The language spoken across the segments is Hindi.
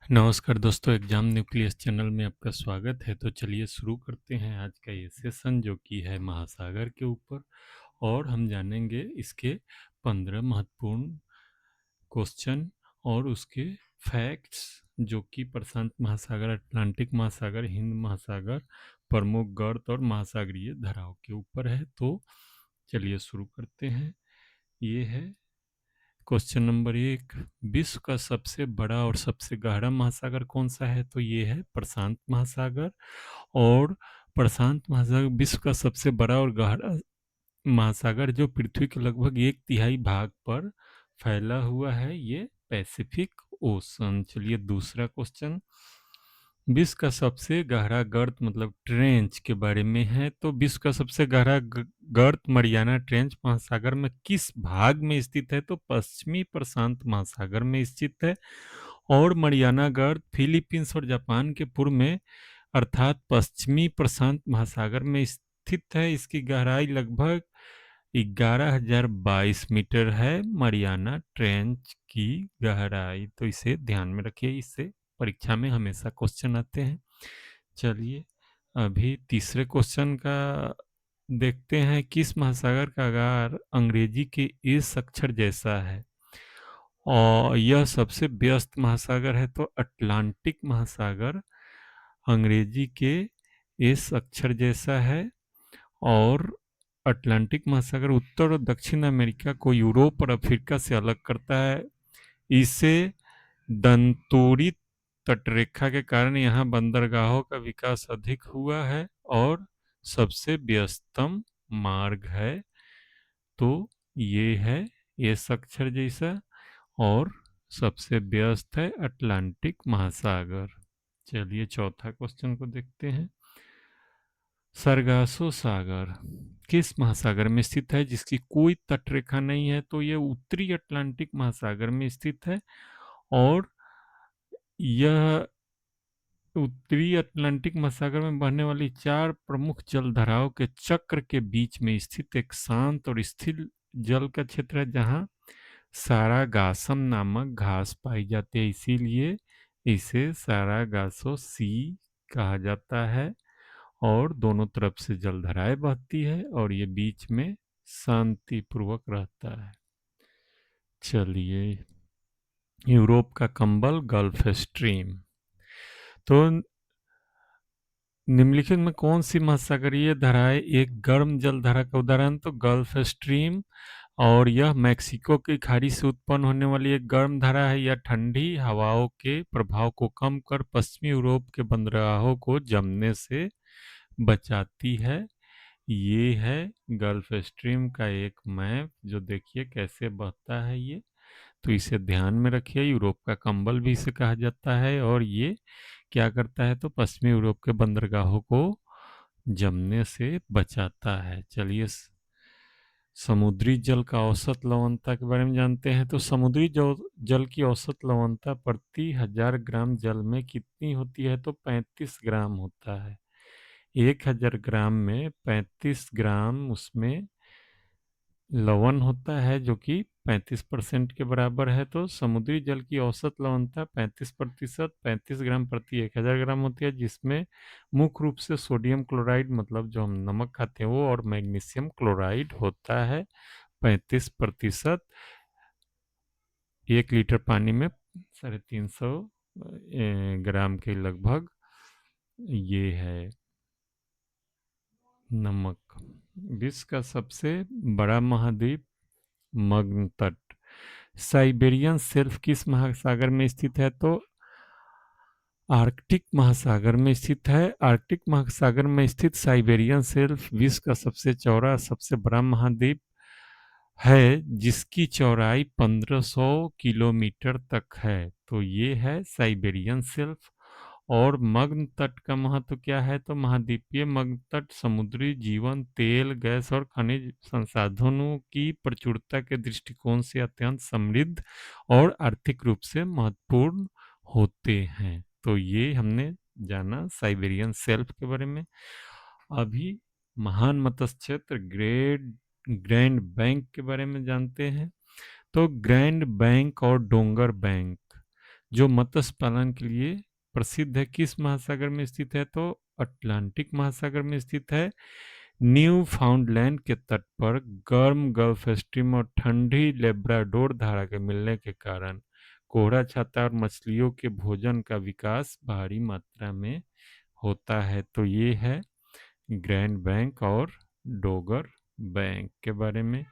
नमस्कार दोस्तों, एग्जाम न्यूक्लियस चैनल में आपका स्वागत है। तो चलिए शुरू करते हैं आज का ये सेशन जो कि है महासागर के ऊपर। और हम जानेंगे इसके 15 महत्वपूर्ण क्वेश्चन और उसके फैक्ट्स जो कि प्रशांत महासागर, अटलांटिक महासागर, हिंद महासागर, प्रमुख गर्त और महासागरीय धाराओं के ऊपर है। तो चलिए शुरू करते हैं। ये है क्वेश्चन नंबर 1। विश्व का सबसे बड़ा और सबसे गहरा महासागर कौन सा है? तो ये है प्रशांत महासागर। और प्रशांत महासागर विश्व का सबसे बड़ा और गहरा महासागर जो पृथ्वी के लगभग 1/3 भाग पर फैला हुआ है, ये पैसिफिक ओशन। चलिए दूसरा क्वेश्चन। विश्व का सबसे गहरा गर्त मतलब ट्रेंच के बारे में है। तो विश्व का सबसे गहरा गर्त मरियाना ट्रेंच महासागर में किस भाग में स्थित है? तो पश्चिमी प्रशांत महासागर में स्थित है। और मरियाना गर्त फिलीपींस और जापान के पूर्व में अर्थात पश्चिमी प्रशांत महासागर में स्थित है। इसकी गहराई लगभग 11,022 मीटर है। मरियाना ट्रेंच की गहराई, तो इसे ध्यान में रखिए, इससे परीक्षा में हमेशा क्वेश्चन आते हैं। चलिए अभी तीसरे क्वेश्चन का देखते हैं। किस महासागर का आकार अंग्रेजी के एस अक्षर जैसा है और यह सबसे व्यस्त महासागर है? तो अटलांटिक महासागर अंग्रेजी के एस अक्षर जैसा है। और अटलांटिक महासागर उत्तर और दक्षिण अमेरिका को यूरोप और अफ्रीका से अलग करता है। इसे दंतोरी तटरेखा के कारण यहाँ बंदरगाहों का विकास अधिक हुआ है और सबसे व्यस्तम मार्ग है। तो ये है एस अक्षर जैसा और सबसे व्यस्त है अटलांटिक महासागर। चलिए चौथा क्वेश्चन को देखते हैं। सरगासो सागर किस महासागर में स्थित है जिसकी कोई तटरेखा नहीं है? तो यह उत्तरी अटलांटिक महासागर में स्थित है। और यह उत्तरी अटलांटिक महासागर में बहने वाली 4 प्रमुख जलधाराओं के चक्र के बीच में स्थित एक शांत और स्थिर जल का क्षेत्र है जहां सारागासम नामक घास पाई जाती है। इसीलिए इसे सारागासो सी कहा जाता है। और दोनों तरफ से जलधाराएं बहती है और ये बीच में शांतिपूर्वक रहता है। चलिए यूरोप का कंबल गल्फ स्ट्रीम। तो निम्नलिखित में कौन सी महासागरीय धाराएं एक गर्म जलधारा का उदाहरण? तो गल्फ स्ट्रीम। और यह मैक्सिको की खाड़ी से उत्पन्न होने वाली एक गर्म धारा है। यह ठंडी हवाओं के प्रभाव को कम कर पश्चिमी यूरोप के बंदरगाहों को जमने से बचाती है। ये है गल्फ स्ट्रीम का एक मैप, जो देखिए कैसे बहता है ये। तो इसे ध्यान में रखिए। यूरोप का कंबल भी इसे कहा जाता है और ये क्या करता है? तो पश्चिमी यूरोप के बंदरगाहों को जमने से बचाता है। चलिए समुद्री जल का औसत लवणता के बारे में जानते हैं। तो समुद्री जल की औसत लवणता प्रति 1000 ग्राम जल में कितनी होती है? तो 35 ग्राम होता है। 1000 ग्राम में 35 ग्राम उसमें लवण होता है, जो कि 35% के बराबर है। तो समुद्री जल की औसत लवणता 35%, 35 ग्राम प्रति 1000 ग्राम होती है, जिसमें मुख्य रूप से सोडियम क्लोराइड मतलब जो हम नमक खाते हैं वो और मैग्नीशियम क्लोराइड होता है। 35% 1 लीटर पानी में 350 ग्राम के लगभग ये है नमक। विश्व का सबसे बड़ा महाद्वीप मग्न तट साइबेरियन शेल्फ किस महासागर में स्थित है? तो आर्कटिक महासागर में स्थित है। आर्कटिक महासागर में स्थित साइबेरियन शेल्फ विश्व का सबसे चौड़ा सबसे बड़ा महाद्वीप है, जिसकी चौड़ाई 1500 किलोमीटर तक है। तो ये है साइबेरियन शेल्फ। और मग्न तट का महत्व क्या है? तो महाद्वीपीय मग्न तट समुद्री जीवन, तेल, गैस और खनिज संसाधनों की प्रचुरता के दृष्टिकोण से अत्यंत समृद्ध और आर्थिक रूप से महत्वपूर्ण होते हैं। तो ये हमने जाना साइबेरियन शेल्फ के बारे में। अभी महान मत्स्य क्षेत्र ग्रैंड बैंक के बारे में जानते हैं। तो ग्रैंड बैंक और डोंगर बैंक जो मत्स्य पालन के लिए प्रसिद्ध है, किस महासागर में स्थित है? तो अटलांटिक महासागर में स्थित है। न्यू फाउंडलैंड के तट पर गर्म गल्फ स्ट्रीम और ठंडी लेब्राडोर धारा के मिलने के कारण कोहरा छाता और मछलियों के भोजन का विकास भारी मात्रा में होता है। तो ये है ग्रैंड बैंक और डोगर बैंक के बारे में।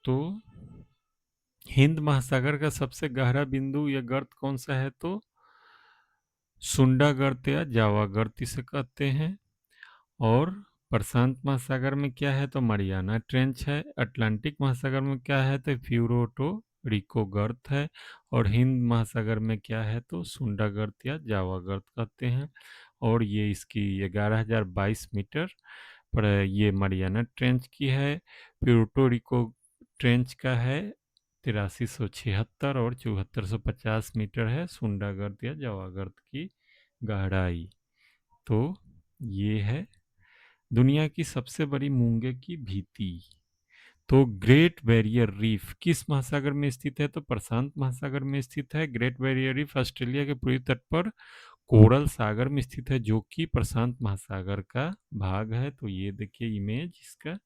तो हिंद महासागर का सबसे गहरा बिंदु या गर्त कौन सा है? तो सुंडा गर्त या जावा गर्त इसे कहते हैं। और प्रशांत महासागर में क्या है? तो मरियाना ट्रेंच है। अटलांटिक महासागर में क्या है? तो प्यूर्टो रिको गर्त है। और हिंद महासागर में क्या है? तो सुंडा गर्त या जावा गर्त कहते हैं। और ये इसकी 11,022 मीटर पर ये मरियाना ट्रेंच की है। प्यूर्टो रिको ट्रेंच का है 8376 और 7450 मीटर है सुंडा गर्त या जावा गर्त की गहराई। तो ये है दुनिया की सबसे बड़ी मूंगे की भीति। तो ग्रेट बैरियर रीफ किस महासागर में स्थित है? तो प्रशांत महासागर में स्थित है। ग्रेट बैरियर रीफ ऑस्ट्रेलिया के पूर्वी तट पर कोरल सागर में स्थित है, जो कि प्रशांत महासागर का भाग है। तो ये देखिए इमेज इसका।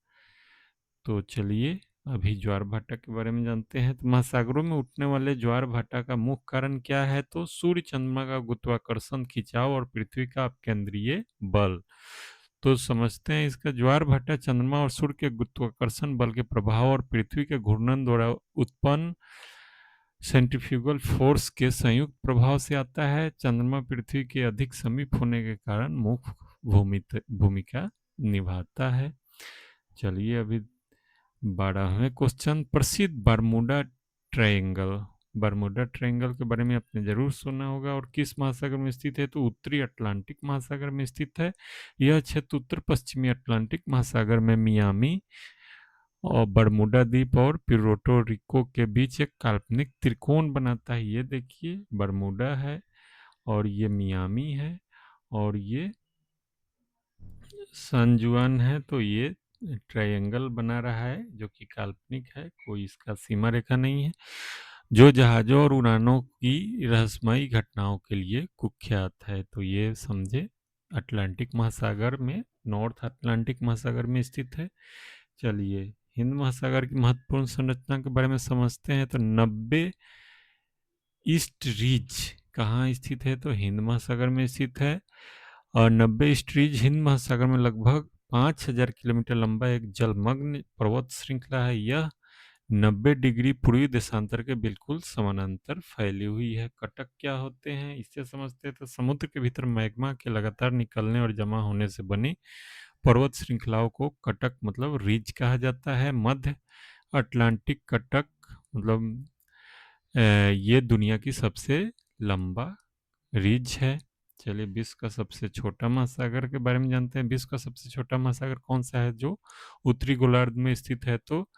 तो चलिए अभी ज्वार भाटा के बारे में जानते हैं। तो महासागरों में उठने वाले ज्वार भाटा का मुख्य कारण क्या है? तो सूर्य चंद्रमा का गुरुत्वाकर्षण खिंचाव और पृथ्वी का अपकेंद्रीय बल। तो समझते हैं इसका। ज्वार भाटा चंद्रमा और सूर्य के गुरुत्वाकर्षण बल के प्रभाव और पृथ्वी के घूर्णन द्वारा उत्पन्न सेंट्रीफ्यूगल फोर्स के संयुक्त प्रभाव से आता है। चंद्रमा पृथ्वी के अधिक समीप होने के कारण मुख्य भूमिका निभाता है। चलिए अभी 12वें क्वेश्चन, प्रसिद्ध बरमूडा ट्रायंगल। बरमूडा ट्रायंगल के बारे में आपने जरूर सुना होगा। और किस महासागर में स्थित है? तो उत्तरी अटलांटिक महासागर में स्थित है। यह क्षेत्र उत्तर पश्चिमी अटलांटिक महासागर में मियामी और बरमूडा द्वीप और प्यूर्टो रिको के बीच एक काल्पनिक त्रिकोण बनाता है। ये देखिए बरमूडा है और ये मियामी है और ये सन जुआन है। तो ये ट्रायंगल बना रहा है जो कि काल्पनिक है, कोई इसका सीमा रेखा नहीं है, जो जहाज़ों और उड़ानों की रहस्यमयी घटनाओं के लिए कुख्यात है। तो ये समझे अटलांटिक महासागर में, नॉर्थ अटलांटिक महासागर में स्थित है। चलिए हिंद महासागर की महत्वपूर्ण संरचना के बारे में समझते हैं। तो 90 ईस्ट रिज कहाँ स्थित है? तो हिंद महासागर में स्थित है। और 90 ईस्ट रिज हिंद महासागर में लगभग 5000 किलोमीटर लंबा एक जलमग्न पर्वत श्रृंखला है। यह 90 डिग्री पूर्वी देशांतर के बिल्कुल समानांतर फैली हुई है। कटक क्या होते हैं इससे समझते हैं। तो समुद्र के भीतर मैग्मा के लगातार निकलने और जमा होने से बनी पर्वत श्रृंखलाओं को कटक मतलब रिज कहा जाता है। मध्य अटलांटिक कटक मतलब ये दुनिया की सबसे लंबा रिज है। चलिए विश्व का सबसे छोटा महासागर के बारे में जानते हैं। विश्व का सबसे छोटा महासागर कौन सा है जो उत्तरी गोलार्ध में स्थित है? तो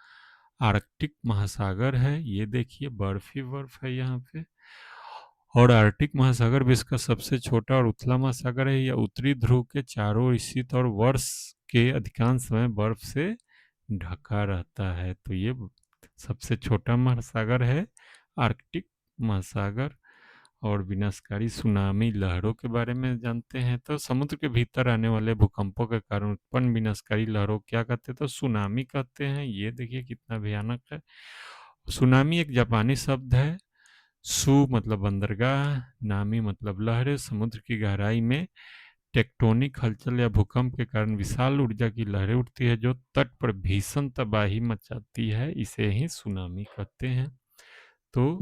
आर्कटिक महासागर है। ये देखिए बर्फ ही बर्फ है यहाँ पे। और आर्कटिक महासागर विश्व का सबसे छोटा और उथला महासागर है। यह उत्तरी ध्रुव के चारों ओर स्थित और वर्ष के अधिकांश समय बर्फ से ढका रहता है। तो ये सबसे छोटा महासागर है आर्कटिक महासागर। और विनाशकारी सुनामी लहरों के बारे में जानते हैं। तो समुद्र के भीतर आने वाले भूकंपों के कारण उत्पन्न विनाशकारी लहरों क्या कहते हैं? तो सुनामी कहते हैं। ये देखिए कितना भयानक है। सुनामी एक जापानी शब्द है। सु मतलब बंदरगाह, नामी मतलब लहरें। समुद्र की गहराई में टेक्टोनिक हलचल या भूकंप के कारण विशाल ऊर्जा की लहरें उठती है जो तट पर भीषण तबाही मचाती है। इसे ही सुनामी कहते हैं। तो